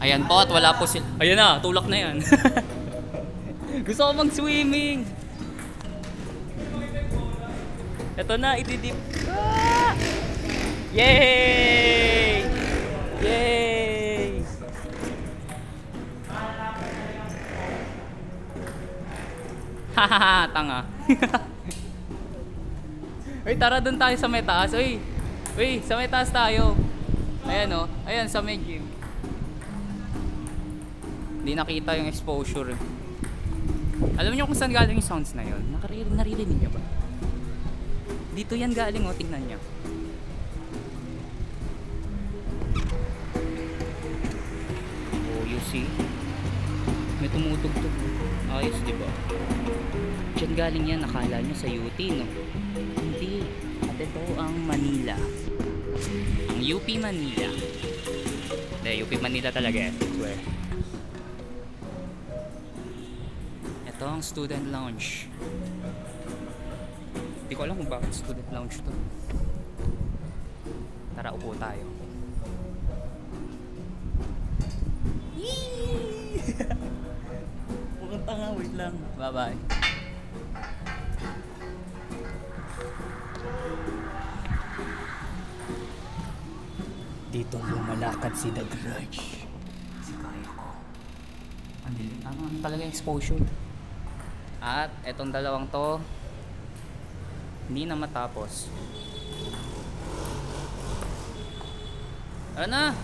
Ayan po at wala po sila. Ayan na, tulak na yan. Gusto ko mag-swimming. Ito na, itidip. Ah! Yay! Yay! Hahaha, tanga. Uy, tara dun tayo sa may taas. Uy, sa may taas tayo. Ayan o, ayan sa may gym. Hindi nakita yung exposure eh. Alam niyo kung saan galing yung sounds na yun? Naririnig niyo ba? Dito yan galing o, tingnan niyo. Oh, you see? May tumutugtog. Ayos, diba? Diyan galing yan, nakala niyo sa UT, no? Hindi. At ito ang Manila. Ang UP Manila. Hindi, UP Manila talaga eh. Swear. Ito ang student lounge. Hindi ko alam kung bakit student lounge to. Tara, upo tayo. Mukhang tanga, wait lang. Bye bye. Dito lumalakad si The Grudge. Si kaya ko. Ano talaga exposure. At etong dalawang to hindi na matapos. Ano na?